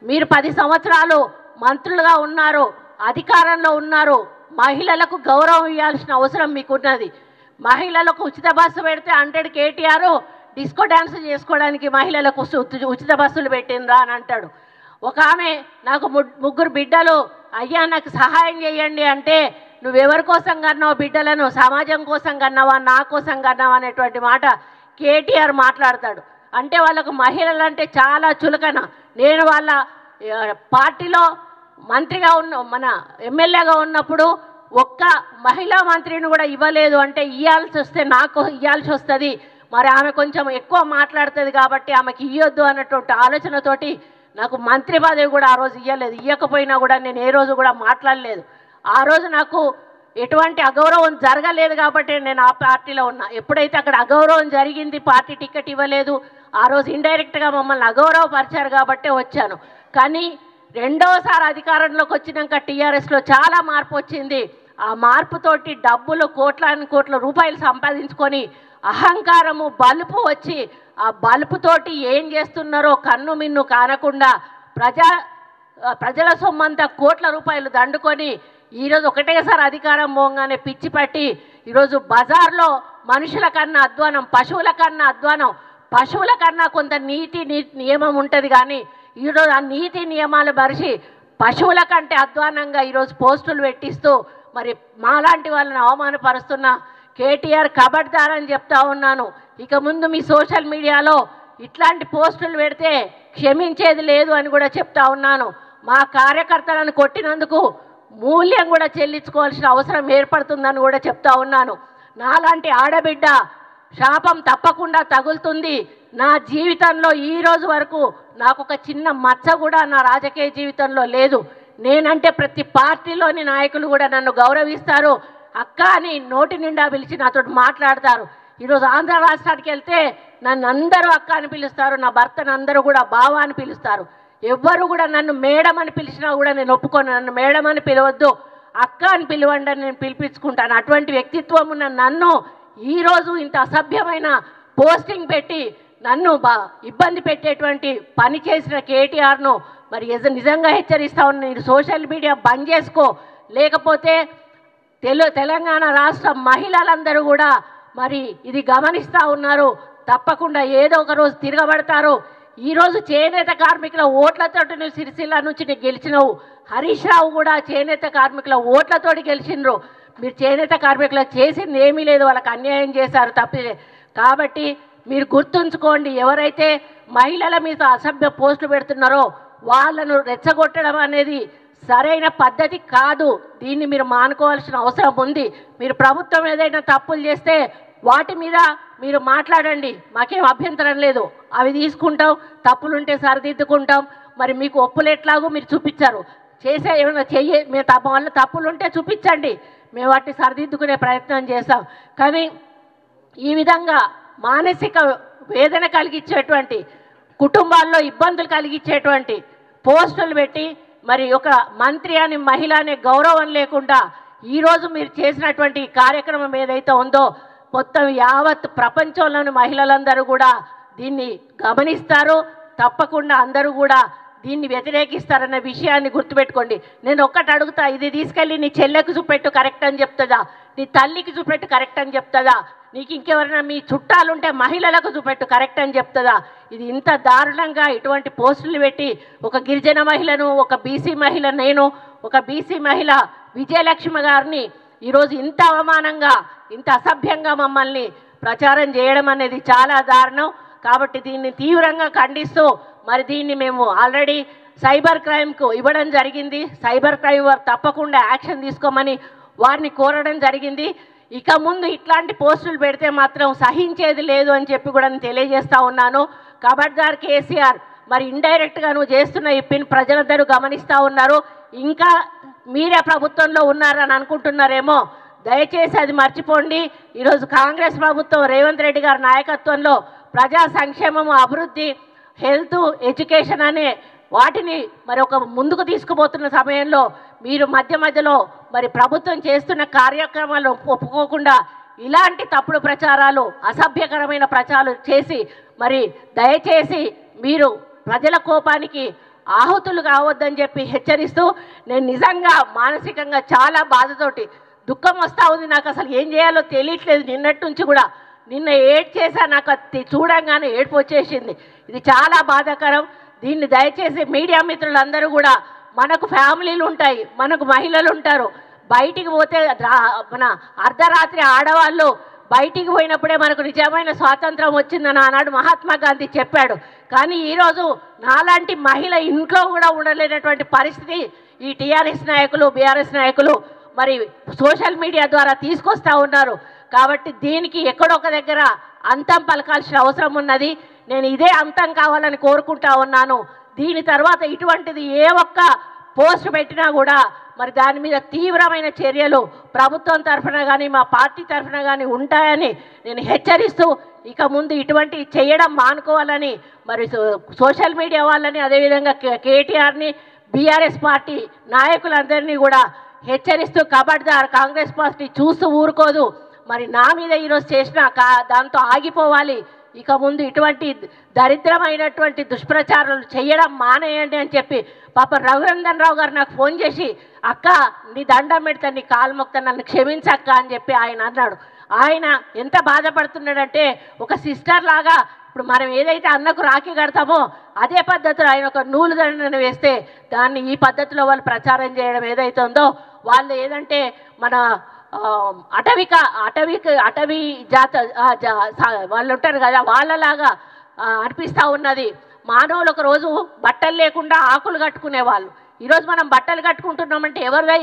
మీరు 10 సంవత్సరాలు మంత్రులుగా ఉన్నారు, అధికారంలో ఉన్నారు. మహిళలకు గౌరవం ఇవ్వాల్సిన అవసరం మీకున్నది. మహిళలకు ఉచిత బస్సు పెడితే 100 కేటీఆర్ డిస్కో డ్యాన్స్ చేసుకోవడానికి మహిళలకు ఉచిత బస్సులు పెట్టిండ్రా అని అంటాడు. ఒక ఆమె నాకు 3 బిడ్డలు, అయ్యా నాకు సహాయం చేయండి అంటే నువ్వెవరి కోసం కన్నావు బిడ్డలను, సమాజం కోసం కన్నావా, నా కోసం కన్నావా అనేటువంటి మాట కేటీఆర్ మాట్లాడతాడు. అంటే వాళ్ళకు మహిళలు అంటే చాలా చులకన. నేను వాళ్ళ పార్టీలో మంత్రిగా మన ఎమ్మెల్యేగా ఉన్నప్పుడు ఒక్క మహిళా మంత్రిని కూడా ఇవ్వలేదు. అంటే ఇవ్వాల్సి వస్తే నాకు ఇవ్వాల్సి వస్తుంది, మరి ఆమె కొంచెం ఎక్కువ మాట్లాడుతుంది కాబట్టి ఆమెకి ఇవ్వద్దు అన్నటువంటి ఆలోచనతోటి నాకు మంత్రి పదవి కూడా ఆ రోజు ఇవ్వలేదు. ఇవ్వకపోయినా కూడా నేను ఏ రోజు కూడా మాట్లాడలేదు. ఆ రోజు నాకు ఎటువంటి అగౌరవం జరగలేదు కాబట్టి నేను ఆ పార్టీలో ఉన్నా. ఎప్పుడైతే అక్కడ అగౌరవం జరిగింది, పార్టీ టికెట్ ఇవ్వలేదు, ఆ రోజు ఇండైరెక్ట్గా మమ్మల్ని అగౌరవపరిచారు కాబట్టే వచ్చాను. కానీ రెండోసారి అధికారంలోకి వచ్చినాక టీఆర్ఎస్లో చాలా మార్పు వచ్చింది. ఆ మార్పుతోటి డబ్బులు కోట్ల రూపాయలు సంపాదించుకొని అహంకారము బలుపు వచ్చి ఆ బలుపుతోటి ఏం చేస్తున్నారో కన్ను మిన్ను కానకుండా ప్రజల సొమ్మంతా కోట్ల రూపాయలు దండుకొని ఈరోజు ఒకటేసారి అధికారం పోగానే పిచ్చి పట్టి ఈరోజు బజార్లో మనుషుల కన్నా అధ్వానం, పశువుల కన్నా అధ్వానం. పశువుల కన్నా కొంత నీతి నియమం ఉంటుంది, కానీ ఈరోజు ఆ నీతి నియమాలు మరిచి పశువుల కంటే అధ్వానంగా ఈరోజు పోస్టులు పెట్టిస్తూ మరి మాలాంటి వాళ్ళని అవమానపరుస్తున్న కేటీఆర్ కబడ్దార్ అని చెప్తా ఉన్నాను. ఇక ముందు మీ సోషల్ మీడియాలో ఇట్లాంటి పోస్టులు పెడితే క్షమించేది లేదు అని కూడా చెప్తా ఉన్నాను. మా కార్యకర్తలను కొట్టినందుకు మూల్యం కూడా చెల్లించుకోవాల్సిన అవసరం ఏర్పడుతుందని కూడా చెప్తా ఉన్నాను. నాలాంటి ఆడబిడ్డ శాపం తప్పకుండా తగులుతుంది. నా జీవితంలో ఈ రోజు వరకు నాకు ఒక చిన్న మచ్చ కూడా నా రాజకీయ జీవితంలో లేదు. నేనంటే ప్రతి పార్టీలోని నాయకులు కూడా నన్ను గౌరవిస్తారు. అక్క అని నోటి నిండా పిలిచి నాతో మాట్లాడతారు. ఈరోజు ఆంధ్ర రాష్ట్రానికి వెళ్తే నన్ను అందరూ అక్క అని పిలుస్తారు, నా భర్తను అందరూ కూడా బావ అని పిలుస్తారు. ఎవ్వరు కూడా నన్ను మేడం అని పిలిచినా కూడా నేను ఒప్పుకోను. నన్ను మేడం అని పిలవద్దు, అక్క అని పిలవండి అని నేను పిలిపించుకుంటాను. అటువంటి వ్యక్తిత్వం ఉన్న నన్ను ఈరోజు ఇంత అసభ్యమైన పోస్టింగ్ పెట్టి నన్ను ఇబ్బంది పెట్టేటువంటి పని చేసిన కేటీఆర్ను మరి నిజంగా హెచ్చరిస్తా ఉన్నా. నేను సోషల్ మీడియా బంద్ చేసుకో, లేకపోతే తెలంగాణ రాష్ట్ర మహిళలందరూ కూడా మరి ఇది గమనిస్తూ ఉన్నారు. తప్పకుండా ఏదో ఒక రోజు తిరగబడతారు. ఈరోజు చేనేత కార్మికుల ఓట్లతో నువ్వు సిరిసిల్ల నుంచి నీకు గెలిచినవు. హరీష్ రావు కూడా చేనేత కార్మికుల ఓట్లతోటి గెలిచినరు. మీరు చేనేత కార్మికులకు చేసింది ఏమీ లేదు, వాళ్ళకి అన్యాయం చేశారు తప్పే. కాబట్టి మీరు గుర్తుంచుకోండి, ఎవరైతే మహిళల మీద అసభ్య పోస్టులు పెడుతున్నారో వాళ్ళను రెచ్చగొట్టడం అనేది సరైన పద్ధతి కాదు. దీన్ని మీరు మానుకోవాల్సిన అవసరం ఉంది. మీరు ప్రభుత్వం ఏదైనా తప్పులు చేస్తే వాటి మీద మీరు మాట్లాడండి, మాకేం అభ్యంతరం లేదు. అవి తీసుకుంటాం, తప్పులుంటే సరిదిద్దుకుంటాం. మరి మీకు ఒప్పులు ఎట్లాగో మీరు చూపించారు, చేసే ఏమైనా మీరు వల్ల తప్పులుంటే చూపించండి, మేము వాటిని సరిదిద్దుకునే ప్రయత్నం చేస్తాం. కానీ ఈ విధంగా మానసిక వేదన కలిగించేటువంటి, కుటుంబాల్లో ఇబ్బందులు కలిగించేటువంటి పోస్టులు పెట్టి మరి ఒక మంత్రి అని మహిళ అనే గౌరవం లేకుండా ఈరోజు మీరు చేసినటువంటి కార్యక్రమం ఏదైతే ఉందో మొత్తం యావత్ ప్రపంచంలోని మహిళలందరూ కూడా దీన్ని గమనిస్తారు. తప్పకుండా అందరూ కూడా దీన్ని వ్యతిరేకిస్తారన్న విషయాన్ని గుర్తుపెట్టుకోండి. నేను ఒక్కటి అడుగుతా, ఇది తీసుకెళ్ళి నీ చెల్లెకు చూపెట్టు కరెక్ట్ అని చెప్తుందా, నీ తల్లికి చూపెట్టు కరెక్ట్ అని చెప్తుందా, నీకు ఇంకెవరైనా మీ చుట్టాలుంటే మహిళలకు చూపెట్టు కరెక్ట్ అని చెప్తుందా? ఇది ఇంత దారుణంగా ఇటువంటి పోస్టులు పెట్టి ఒక గిరిజన మహిళను, ఒక బీసీ మహిళ, నేను ఒక బీసీ మహిళ విజయలక్ష్మి గారిని ఈరోజు ఇంత అవమానంగా ఇంత అసభ్యంగా మమ్మల్ని ప్రచారం చేయడం అనేది చాలా దారుణం. కాబట్టి దీన్ని తీవ్రంగా ఖండిస్తూ మరి దీన్ని మేము ఆల్రెడీ సైబర్ క్రైమ్కు ఇవ్వడం జరిగింది. సైబర్ క్రైమ్ వారు తప్పకుండా యాక్షన్ తీసుకోమని వారిని కోరడం జరిగింది. ఇక ముందు ఇట్లాంటి పోస్టులు పెడితే మాత్రం సహించేది లేదు అని చెప్పి కూడా నేను తెలియజేస్తూ ఉన్నాను. కబడ్దార్ కేసీఆర్, మరి ఇండైరెక్ట్గా నువ్వు చేస్తున్న ఈ పిన్ ప్రజలందరూ గమనిస్తూ ఉన్నారు. ఇంకా మీరే ప్రభుత్వంలో ఉన్నారని అనుకుంటున్నారేమో, దయచేసి అది మర్చిపోండి. ఈరోజు కాంగ్రెస్ ప్రభుత్వం రేవంత్ రెడ్డి గారి నాయకత్వంలో ప్రజా సంక్షేమము, అభివృద్ధి, హెల్త్, ఎడ్యుకేషన్ అనే వాటిని మరి ఒక ముందుకు తీసుకుపోతున్న సమయంలో మీరు మధ్యలో మరి ప్రభుత్వం చేస్తున్న కార్యక్రమాలు ఒప్పుకోకుండా ఇలాంటి తప్పుడు ప్రచారాలు, అసభ్యకరమైన ప్రచారాలు చేసి మరి దయచేసి మీరు ప్రజల కోపానికి ఆహుతులు కావద్దని చెప్పి హెచ్చరిస్తూ నేను నిజంగా మానసికంగా చాలా బాధతోటి దుఃఖం వస్తూ ఉంది. నాకు అసలు ఏం చేయాలో తెలియట్లేదు. నిన్నటి నుంచి కూడా నిన్న ఏడ్ చేశా, నాకు అది చూడంగానే ఏడుపు వచ్చేసింది. ఇది చాలా బాధాకరం. దీన్ని దయచేసి మీడియా మిత్రులందరూ కూడా, మనకు ఫ్యామిలీలు ఉంటాయి, మనకు మహిళలు ఉంటారు. బయటికి పోతే మన అర్ధరాత్రి ఆడవాళ్ళు బయటికి పోయినప్పుడే మనకు నిజమైన స్వాతంత్రం వచ్చిందని ఆనాడు మహాత్మా గాంధీ చెప్పాడు. కానీ ఈరోజు నాలాంటి మహిళ ఇంట్లో కూడా ఉండలేనటువంటి పరిస్థితి ఈ టీఆర్ఎస్ నాయకులు, బీఆర్ఎస్ నాయకులు మరి సోషల్ మీడియా ద్వారా తీసుకొస్తూ ఉన్నారు. కాబట్టి దీనికి ఎక్కడొక దగ్గర అంతం పలకాల్సిన అవసరం ఉన్నది. నేను ఇదే అంతం కావాలని కోరుకుంటా ఉన్నాను. దీని తర్వాత ఇటువంటిది ఏ ఒక్క పోస్ట్ పెట్టినా కూడా మరి దాని మీద తీవ్రమైన చర్యలు ప్రభుత్వం తరఫున కానీ మా పార్టీ తరఫున కానీ ఉంటాయని నేను హెచ్చరిస్తూ, ఇక ముందు ఇటువంటి చేయడం మానుకోవాలని మరి సోషల్ మీడియా వాళ్ళని, అదేవిధంగా కేటీఆర్ని, బీఆర్ఎస్ పార్టీ నాయకులందరినీ కూడా హెచ్చరిస్తూ, ఖబర్దార్ కాంగ్రెస్ పార్టీ చూస్తూ ఊరుకోదు. మరి నా మీద ఈరోజు చేసిన దాంతో ఆగిపోవాలి. ఇక ముందు ఇటువంటి దరిద్రమైనటువంటి దుష్ప్రచారాలు చేయడం మానేయండి అని చెప్పి పాప రఘునందన్ రావు గారు నాకు ఫోన్ చేసి, అక్క నీ దండం పెడతా, నీ కాలు మొక్తా, నన్ను క్షమించక్క అని చెప్పి ఆయన అన్నాడు. ఆయన ఎంత బాధపడుతున్నాడంటే ఒక సిస్టర్ లాగా, ఇప్పుడు మనం ఏదైతే అన్నకు రాఖీ కడతామో అదే పద్ధతిలో ఆయన ఒక నూలు దండను వేస్తే దాన్ని ఈ పద్ధతిలో వాళ్ళు ప్రచారం చేయడం ఏదైతే ఉందో, వాళ్ళు ఏదంటే మన అటవీ జాత వాళ్ళు ఉంటారు కదా, వాళ్ళలాగా అనిపిస్తూ ఉన్నది. మానవులు ఒక రోజు బట్టలు లేకుండా ఆకులు కట్టుకునేవాళ్ళు. ఈరోజు మనం బట్టలు కట్టుకుంటున్నామంటే ఎవరివయ్యా?